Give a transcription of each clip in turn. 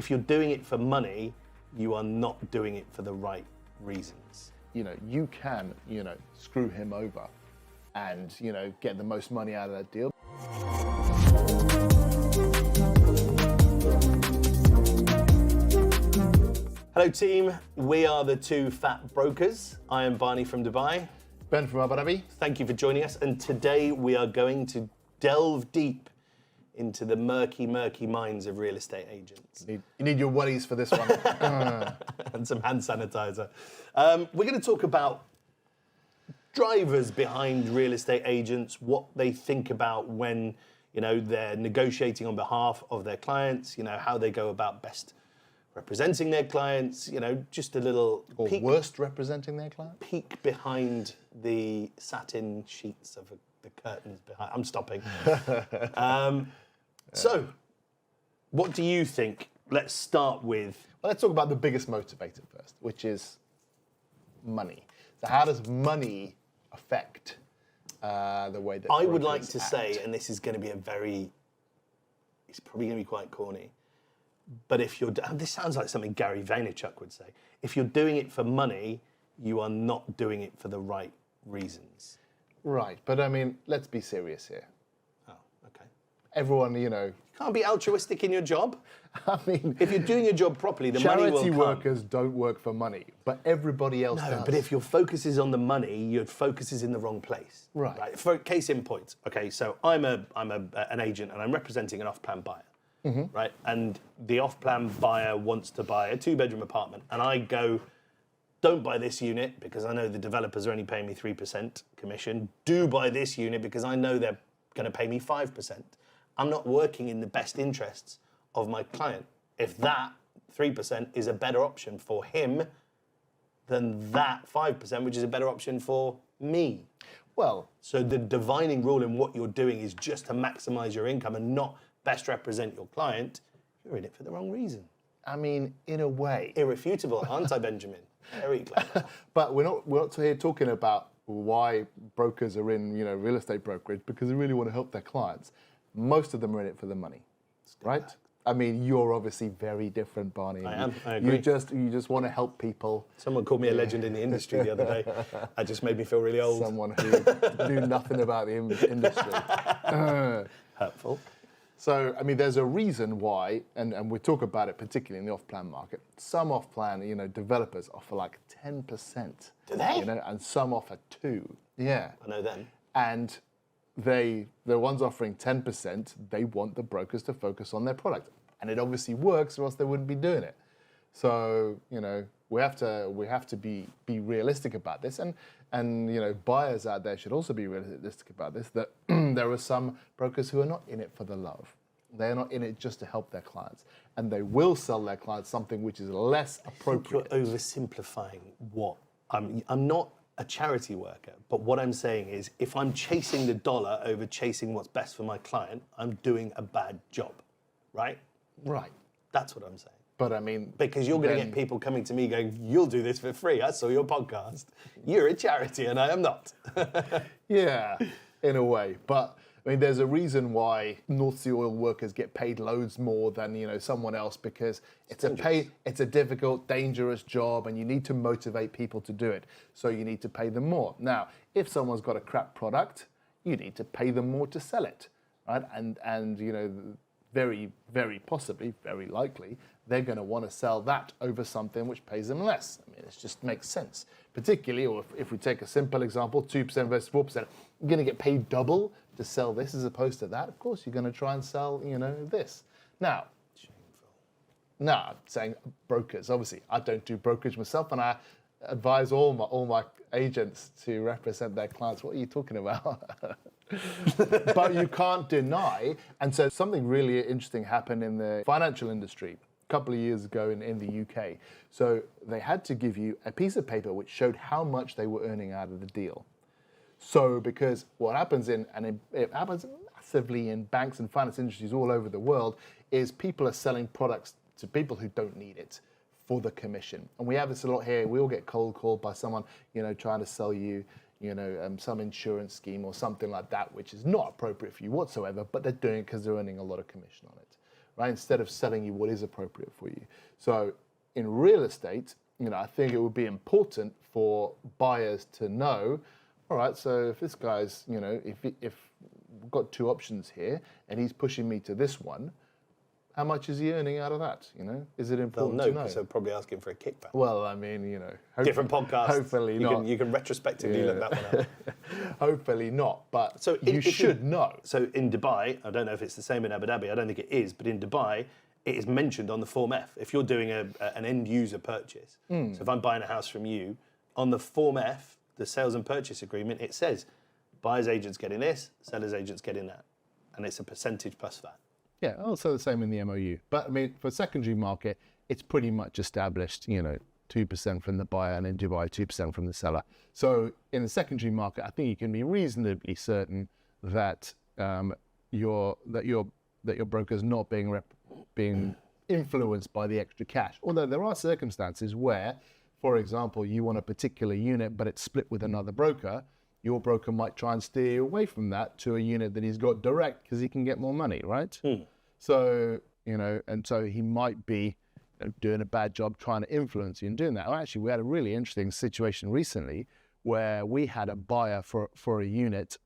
if you're doing it for money, you are not doing it for the right reasons. You can, screw him over and, get the most money out of that deal. Hello team, we are the two fat brokers. I am Barney from Dubai. Ben from Abu Dhabi. Thank you for joining us. And today we are going to delve deep into the murky minds of real estate agents. You need your wellies for this one. And some hand sanitizer. We're going to talk about drivers behind real estate agents, what they think about when, they're negotiating on behalf of their clients, how they go about best representing their clients, just a little or peek, worst representing their client. Peek behind the satin sheets of the curtains behind. I'm stopping. So, what do you think? Let's start with... Well, let's talk about the biggest motivator first, which is money. So how does money affect the way that I would like brokers to act? say, and this is going to be it's probably going to be quite corny, but if you're... This sounds like something Gary Vaynerchuk would say. If you're doing it for money, you are not doing it for the right reasons. Right, but I mean, let's be serious here. Oh, okay. Everyone, You can't be altruistic in your job. I mean... If you're doing your job properly, the money will come. Charity workers don't work for money, but everybody else does. No, but if your focus is on the money, your focus is in the wrong place. Right. For case in point, okay, so I'm an agent and I'm representing an off-plan buyer. Mm-hmm. Right, and the off-plan buyer wants to buy a 2-bedroom apartment, and I go, don't buy this unit because I know the developers are only paying me 3% commission. Do buy this unit because I know they're going to pay me 5%. I'm not working in the best interests of my client. If that 3% is a better option for him than that 5%, which is a better option for me. Well, so the divining rule in what you're doing is just to maximize your income and not best represent your client. You're in it for the wrong reason. I mean, in a way. Irrefutable, aren't I, Benjamin? Very clever. But we're not here talking about why brokers are in, real estate brokerage, because they really want to help their clients. Most of them are in it for the money, right? Back. I mean, you're obviously very different, Barney. I am. I agree. You just want to help people. Someone called me a legend in the industry the other day. That just made me feel really old. Someone who knew nothing about the industry. Hurtful. So, I mean, there's a reason why, and we talk about it particularly in the off-plan market. Some off-plan, developers offer like 10%. Do they? And some offer 2%. Yeah. I know them. And the ones offering 10%, they want the brokers to focus on their product. And it obviously works, or else they wouldn't be doing it. So, we have to be realistic about this, and buyers out there should also be realistic about this. That there are some brokers who are not in it for the love. They are not in it just to help their clients, and they will sell their clients something which is less appropriate. You're oversimplifying what I'm not a charity worker, but what I'm saying is, if I'm chasing the dollar over chasing what's best for my client, I'm doing a bad job, right? Right. That's what I'm saying. But I mean... Because you're going to get people coming to me going, you'll do this for free. I saw your podcast. You're a charity and I am not. Yeah, in a way. But I mean, there's a reason why North Sea oil workers get paid loads more than, someone else, because it's a difficult, dangerous job, and you need to motivate people to do it. So you need to pay them more. Now, if someone's got a crap product, you need to pay them more to sell it, right? And very, very possibly, very likely, they're going to want to sell that over something which pays them less. I mean, it just makes sense. Particularly, or if we take a simple example, 2% versus 4%, you're going to get paid double to sell this as opposed to that. Of course, you're going to try and sell, this. Now, I'm saying brokers. Obviously, I don't do brokerage myself, and I advise all my agents to represent their clients. What are you talking about? But you can't deny, and so something really interesting happened in the financial industry a couple of years ago in the UK. So they had to give you a piece of paper which showed how much they were earning out of the deal. So because what happens it happens massively in banks and finance industries all over the world, is people are selling products to people who don't need it for the commission. And we have this a lot here. We all get cold called by someone, trying to sell you, some insurance scheme or something like that, which is not appropriate for you whatsoever, but they're doing it because they're earning a lot of commission on it, right? Instead of selling you what is appropriate for you. So in real estate, I think it would be important for buyers to know, all right, so if this guy's, if we've got two options here and he's pushing me to this one, how much is he earning out of that? Is it important to know? So probably asking for a kickback. Well, I mean, different podcast. Hopefully not. You can retrospectively look that one up. Hopefully not, but you should know. So in Dubai, I don't know if it's the same in Abu Dhabi. I don't think it is, but in Dubai, it is mentioned on the Form F. If you're doing an end user purchase, so if I'm buying a house from you, on the Form F, the sales and purchase agreement, it says buyer's agent's getting this, seller's agent's getting that, and it's a percentage plus that. Yeah, also the same in the MOU. But I mean, for secondary market, it's pretty much established, 2% from the buyer, and in Dubai, 2% from the seller. So in the secondary market, I think you can be reasonably certain that your broker's not being influenced by the extra cash. Although there are circumstances where, for example, you want a particular unit, but it's split with another broker. Your broker might try and steer you away from that to a unit that he's got direct because he can get more money, right? So, and so he might be doing a bad job trying to influence you in doing that. Well, actually, we had a really interesting situation recently where we had a buyer for a unit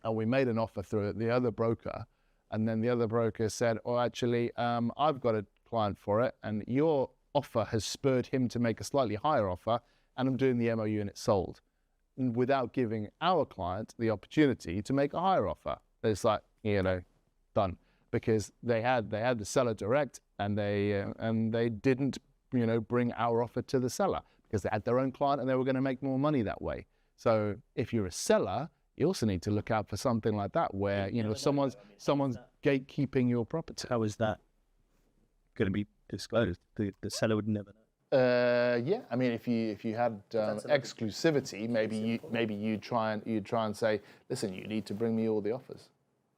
and we made an offer through the other broker. And then the other broker said, oh, actually, I've got a client for it and your offer has spurred him to make a slightly higher offer and I'm doing the MOU and it's sold, without giving our client the opportunity to make a higher offer. It's like, done, because they had the seller direct and they didn't, bring our offer to the seller because they had their own client and they were going to make more money that way. So if you're a seller, you also need to look out for something like that where, someone's gatekeeping your property. How is that going to be disclosed? The seller would never know. Yeah, I mean, if you had exclusivity, maybe you'd try and say, listen, you need to bring me all the offers,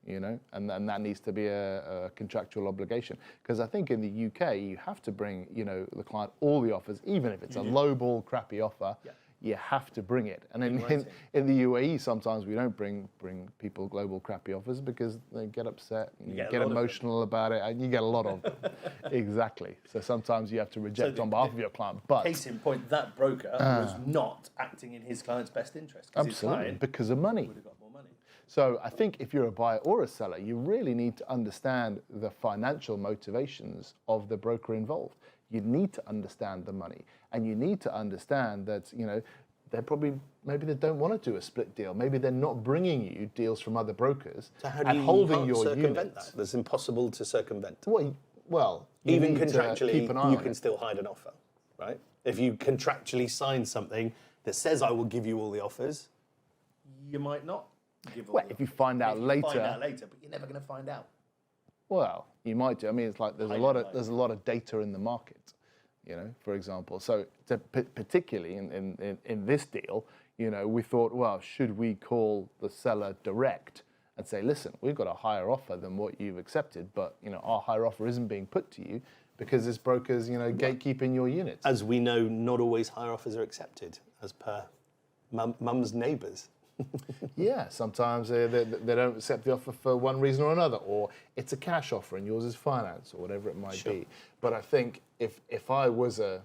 and that needs to be a contractual obligation. Because I think in the UK you have to bring the client all the offers, even if it's a lowball, crappy offer. Yeah. You have to bring it. And in the UAE, sometimes we don't bring people global crappy offers because they get upset and you get emotional about it, and you get a lot of them. Exactly. So sometimes you have to reject on behalf of your client. But case in point, that broker was not acting in his client's best interest. Absolutely, because of money. Would have got more money. So I think if you're a buyer or a seller, you really need to understand the financial motivations of the broker involved. You need to understand the money, and you need to understand that maybe they don't want to do a split deal. Maybe they're not bringing you deals from other brokers. So how do you circumvent that? That's impossible to circumvent. Well, even contractually, you can still hide an offer, right? If you contractually sign something that says I will give you all the offers, you might not give all. Well, if you find out later, but you're never going to find out. Well, you might do. I mean, it's like there's a lot of data in the market, for example. So particularly in this deal, we thought, well, should we call the seller direct and say, listen, we've got a higher offer than what you've accepted, but our higher offer isn't being put to you because this broker's gatekeeping your units. As we know, not always higher offers are accepted, as per mum's neighbours. Yeah, sometimes they don't accept the offer for one reason or another, or it's a cash offer and yours is finance, or whatever it might be. But I think if I was a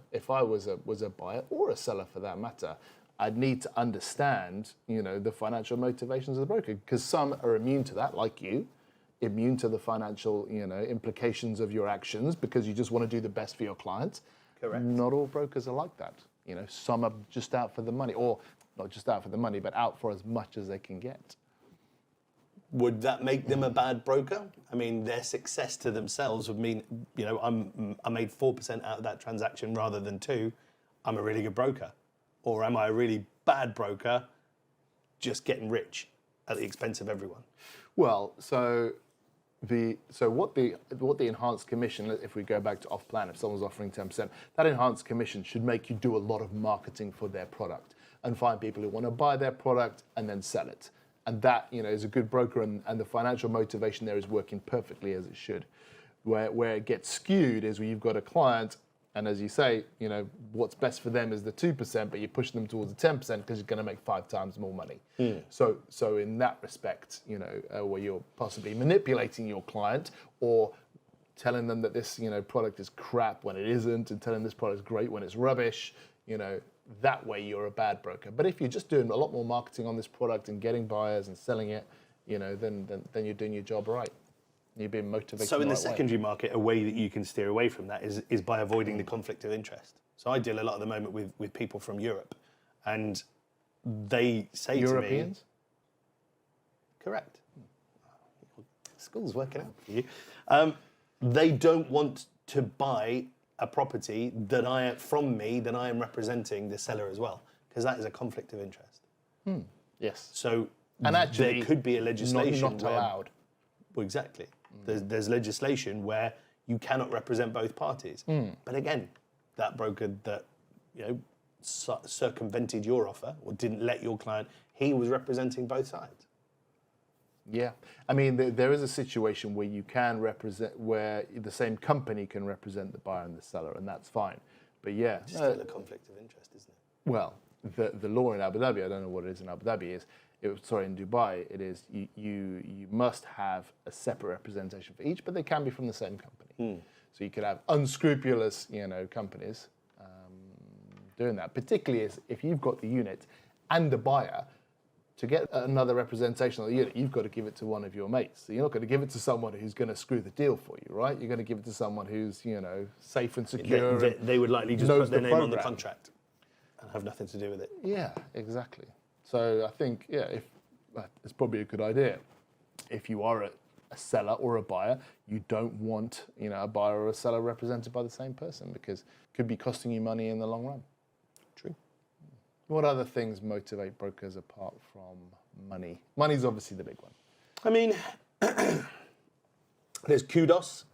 buyer or a seller for that matter, I'd need to understand the financial motivations of the broker, because some are immune to that, like you, immune to the financial implications of your actions because you just want to do the best for your client. Correct. Not all brokers are like that. Some are just out for the money, or not just out for the money, but out for as much as they can get. Would that make them a bad broker? I mean, their success to themselves would mean, I made 4% out of that transaction rather than 2%. I'm a really good broker. Or am I a really bad broker just getting rich at the expense of everyone? Well, so what the enhanced commission, if we go back to off-plan, if someone's offering 10%, that enhanced commission should make you do a lot of marketing for their product and find people who want to buy their product and then sell it. And that, is a good broker, and the financial motivation there is working perfectly as it should. Where it gets skewed is where you've got a client, and as you say, what's best for them is the 2%, but you push them towards the 10% because you're going to make 5 times more money. So in that respect, where you're possibly manipulating your client or telling them that this, product is crap when it isn't, and telling this product is great when it's rubbish, that way you're a bad broker. But if you're just doing a lot more marketing on this product and getting buyers and selling it, then you're doing your job right. You're being motivated. So in the right way. secondary market, a way that you can steer away from that is by avoiding the conflict of interest. So I deal a lot at the moment with people from Europe, and they say Europeans? to me, correct. School's working out for you. They don't want to buy a property that I am representing the seller as well, because that is a conflict of interest. Yes. So And actually, there could be a legislation not where, allowed. well, exactly. There's legislation where you cannot represent both parties. But again, that broker that circumvented your offer or didn't let your client, he was representing both sides. Yeah, I mean, there is a situation where you can represent, where the same company can represent the buyer and the seller, and that's fine. But yeah, It's still a conflict of interest, isn't it? well, the law in Abu Dhabi, I don't know what it is in Abu Dhabi, in Dubai, it is you must have a separate representation for each, but they can be from the same company. So you could have unscrupulous, companies doing that, particularly if you've got the unit and the buyer. To get another representation of the unit, you've got to give it to one of your mates. So you're not going to give it to someone who's going to screw the deal for you, right? You're going to give it to someone who's, safe and secure. They would likely just knows put their the name on the program. contract and have nothing to do with it. Yeah, exactly. So I think, it's probably a good idea. If you are a seller or a buyer, you don't want, a buyer or a seller represented by the same person, because it could be costing you money in the long run. True. What other things motivate brokers apart from money? Money's obviously the big one. I mean, there's kudos.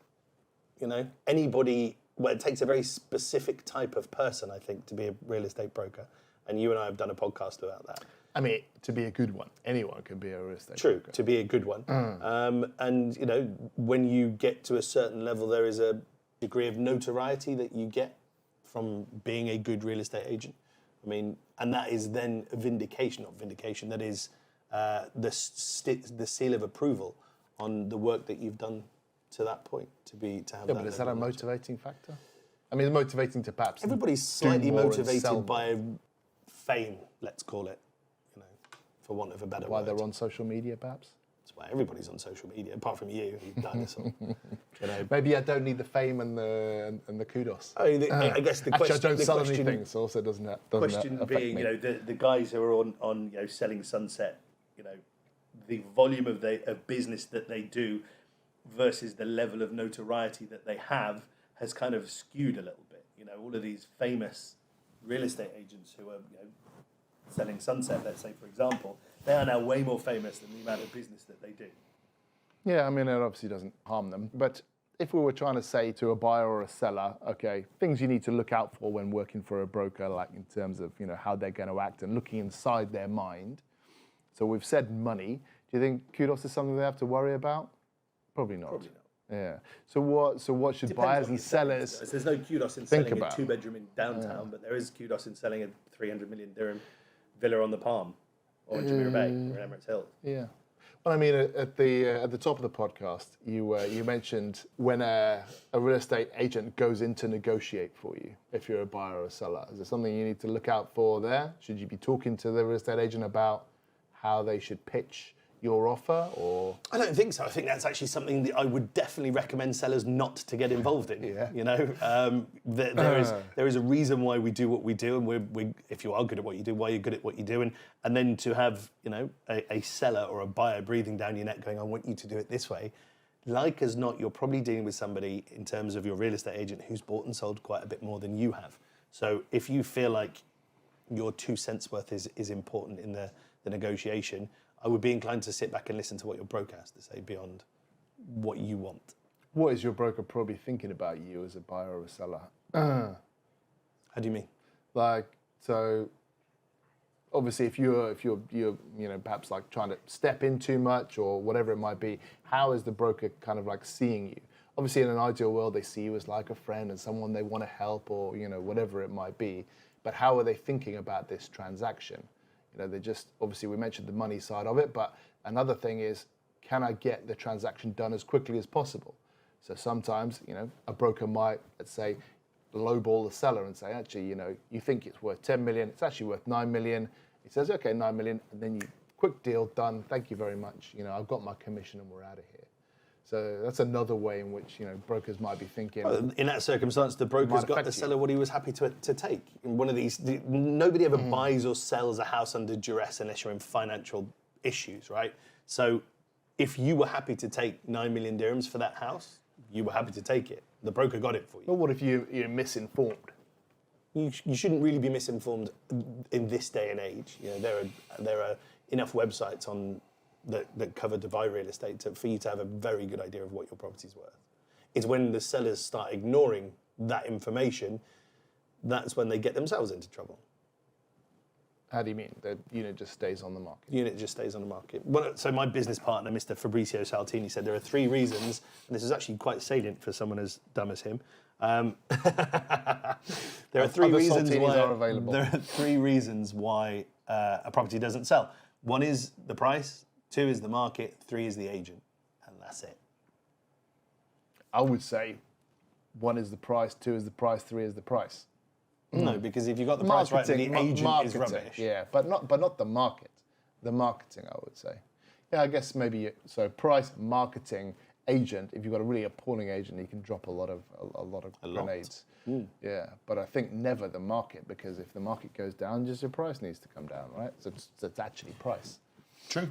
Anybody. Well, it takes a very specific type of person, I think, to be a real estate broker. And you and I have done a podcast about that. I mean, to be a good one, anyone can be a real estate True, broker. to be a good one. And when you get to a certain level, there is a degree of notoriety that you get from being a good real estate agent. I mean, and that is then a vindication, not vindication, that is the seal of approval on the work that you've done to that point, to have that. But is that a motivating factor? I mean, it's motivating to perhaps Everybody's slightly motivated by fame, let's call it, for want of a better why word. they're on social media, perhaps? That's why everybody's on social media, apart from you dinosaur. Maybe I don't need the fame and the kudos. I guess the question. Actually, I don't sell question, anything, so also doesn't question affect being, me. the guys who are on selling Sunset, the volume of business that they do versus the level of notoriety that they have has kind of skewed a little bit. All of these famous real estate agents who are selling Sunset, let's say, for example, they are now way more famous than the amount of business that they do. Yeah, I mean, it obviously doesn't harm them. But if we were trying to say to a buyer or a seller, okay, things you need to look out for when working for a broker, like in terms of, how they're going to act and looking inside their mind. So we've said money. Do you think kudos is something they have to worry about? Probably not. Probably not. Yeah. So what should Depends buyers what and you're selling. sellers... There's no kudos in think selling about? a 2-bedroom in downtown, but there is kudos in selling a 300 million dirham villa on the Palm, or in Jumeirah Bay, or in Emirates Hills. Yeah. Well, I mean, at the top of the podcast, you mentioned when a real estate agent goes in to negotiate for you, if you're a buyer or a seller. Is there something you need to look out for there? Should you be talking to the real estate agent about how they should pitch your offer, or? I don't think so. I think that's actually something that I would definitely recommend sellers not to get involved in. Yeah. There is a reason why we do what we do, and we if you are good at what you do, why you're good at what you do, and then to have a seller or a buyer breathing down your neck, going, I want you to do it this way. Like as not, you're probably dealing with somebody in terms of your real estate agent who's bought and sold quite a bit more than you have. So if you feel like your 2 cents worth is important in the negotiation, I would be inclined to sit back and listen to what your broker has to say beyond what you want. What is your broker probably thinking about you as a buyer or a seller? How do you mean? So obviously if you're perhaps like trying to step in too much or whatever it might be, how is the broker kind of like seeing you? Obviously in an ideal world they see you as like a friend and someone they want to help, or whatever it might be. But how are they thinking about this transaction? They just, obviously we mentioned the money side of it, but another thing is, can I get the transaction done as quickly as possible? So sometimes, a broker might, let's say, lowball the seller and say, actually, you think it's worth 10 million, it's actually worth 9 million. He says, okay, 9 million, and then quick deal, done, thank you very much. I've got my commission and we're out of here. So that's another way in which, brokers might be thinking. Well, in that circumstance, the broker's got the seller what he was happy to take. In one of these, nobody ever buys or sells a house under duress unless you're in financial issues, right? So if you were happy to take 9 million dirhams for that house, you were happy to take it. The broker got it for you. But what if you're misinformed? You shouldn't really be misinformed in this day and age. There are enough websites that cover Dubai real estate for you to have a very good idea of what your property's worth. It's when the sellers start ignoring that information, that's when they get themselves into trouble. How do you mean? The unit just stays on the market? The unit just stays on the market. Well, so my business partner, Mr. Fabrizio Saltini, said there are 3 reasons, and this is actually quite salient for someone as dumb as him. There are 3 reasons why there are 3 reasons why a property doesn't sell. 1 is the price, 2 is the market, 3 is the agent, and that's it. I would say 1 is the price, 2 is the price, 3 is the price. No, because if you got the price right, then the agent is rubbish. Yeah, but not the market. The marketing, I would say. Yeah, I guess maybe so. Price, marketing, agent. If you've got a really appalling agent, you can drop a lot of grenades. Yeah, but I think never the market, because if the market goes down, just your price needs to come down, right? So it's actually price. True.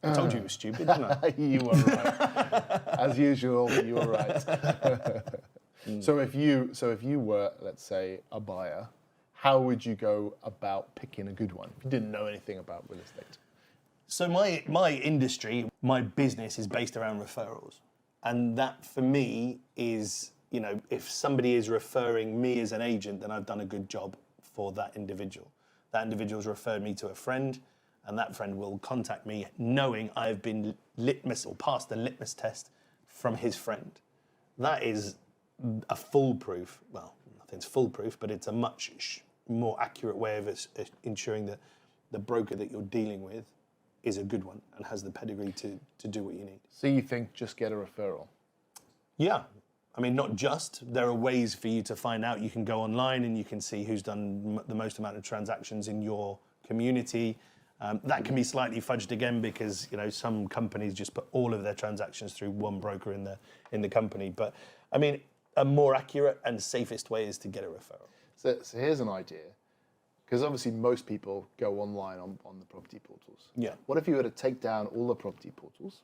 I told you it was stupid, didn't I? You were right. As usual, you were right. So if you were, let's say, a buyer, how would you go about picking a good one if you didn't know anything about real estate? So my industry, my business is based around referrals. And that for me is, if somebody is referring me as an agent, then I've done a good job for that individual. That individual's referred me to a friend, and that friend will contact me knowing I've been passed the litmus test from his friend. That is a foolproof, well, nothing's foolproof, but it's a much more accurate way of ensuring that the broker that you're dealing with is a good one and has the pedigree to do what you need. So you think just get a referral? Yeah. I mean, not just. There are ways for you to find out. You can go online and you can see who's done the most amount of transactions in your community. That can be slightly fudged again because some companies just put all of their transactions through one broker in the company. But I mean, a more accurate and safest way is to get a referral. So here's an idea, because obviously most people go online on the property portals. Yeah. What if you were to take down all the property portals,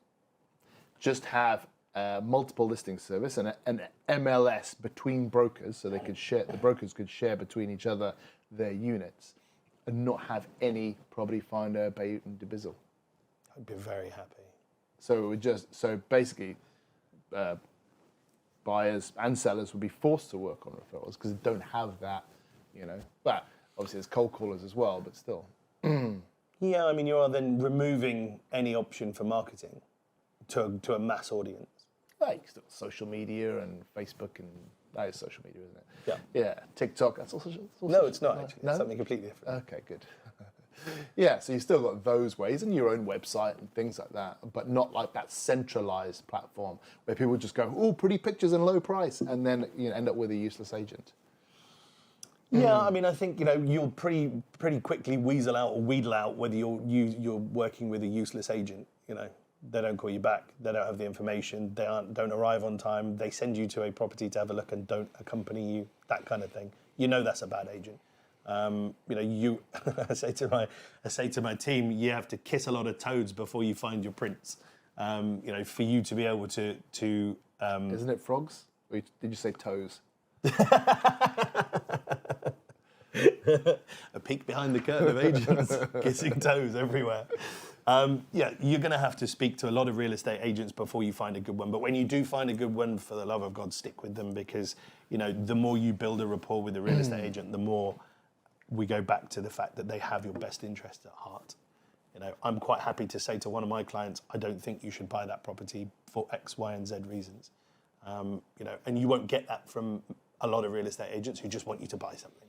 just have a multiple listing service and an MLS between brokers, so they could share, the brokers could share between each other their units, and not have any property finder, Bayut and Dibizzle? I'd be very happy. So it would so basically, buyers and sellers would be forced to work on referrals because they don't have that, But obviously there's cold callers as well, but still. Yeah, I mean, you are then removing any option for marketing to a mass audience. You can still social media and Facebook, and that is social media, isn't it? Yeah. Yeah, TikTok, that's all social. No, it's not actually. No? It's something completely different. Okay, good. Yeah, so you still got those ways and your own website and things like that, but not like that centralized platform where people just go, oh, pretty pictures and low price, and then end up with a useless agent. Yeah, I mean, I think you'll pretty quickly wheedle out whether you're working with a useless agent. They don't call you back, they don't have the information, they don't arrive on time, they send you to a property to have a look and don't accompany you, that kind of thing. That's a bad agent. I say to my team, you have to kiss a lot of toads before you find your prince. For you to be able to. Isn't it frogs? Or did you say toes? A peek behind the curtain of agents, kissing toes everywhere. You're going to have to speak to a lot of real estate agents before you find a good one. But when you do find a good one, for the love of God, stick with them, because the more you build a rapport with a real estate agent, the more we go back to the fact that they have your best interest at heart. I'm quite happy to say to one of my clients, I don't think you should buy that property for X, Y, and Z reasons. And you won't get that from a lot of real estate agents who just want you to buy something.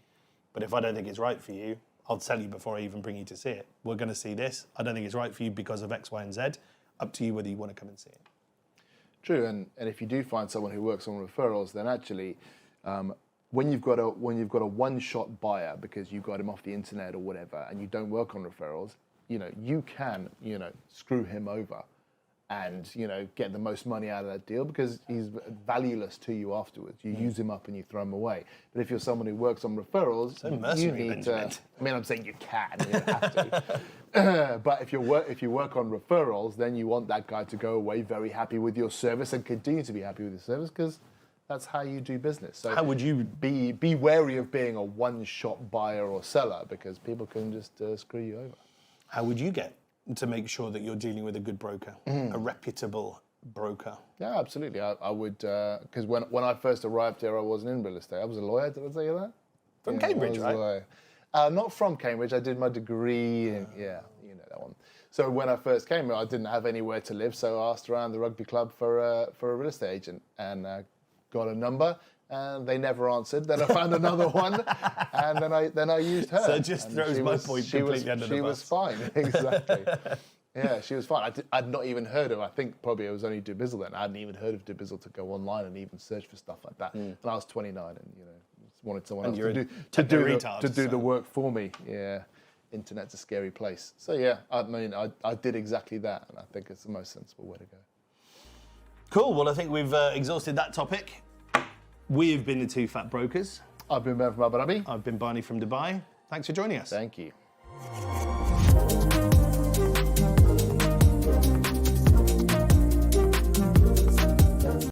But if I don't think it's right for you, I'll tell you before I even bring you to see it. We're going to see this. I don't think it's right for you because of X, Y, and Z. Up to you whether you want to come and see it. True, and if you do find someone who works on referrals, then actually, when you've got a one-shot buyer because you got him off the internet or whatever, and you don't work on referrals, you can screw him over, and get the most money out of that deal because he's valueless to you afterwards. You use him up and you throw him away. But if you're someone who works on referrals, you need to. I mean, I'm saying you can, you don't have to. But if you work on referrals, then you want that guy to go away very happy with your service and continue to be happy with your service because that's how you do business. So how would you be wary of being a one-shot buyer or seller because people can just screw you over. How would you get to make sure that you're dealing with a good broker, a reputable broker? Yeah, absolutely. I would, because when I first arrived here, I wasn't in real estate. I was a lawyer. Did I tell you that? From Cambridge, right? Not from Cambridge. I did my degree. And, yeah, you know that one. So when I first came here, I didn't have anywhere to live, so I asked around the rugby club for a real estate agent and got a number. And they never answered. Then I found another one, and then I used her. So it just throws my point completely under the bus. She was fine, exactly. Yeah, she was fine. I'd not even heard of. I think probably it was only Dubizzle then. I hadn't even heard of Dubizzle to go online and even search for stuff like that. And I was 29, and just wanted someone else to do the work for me. Yeah, internet's a scary place. So yeah, I mean, I did exactly that, and I think it's the most sensible way to go. Cool. Well, I think we've exhausted that topic. We've been the Two Fat Brokers. I've been Ben from Abu Dhabi. I've been Barney from Dubai. Thanks for joining us. Thank you.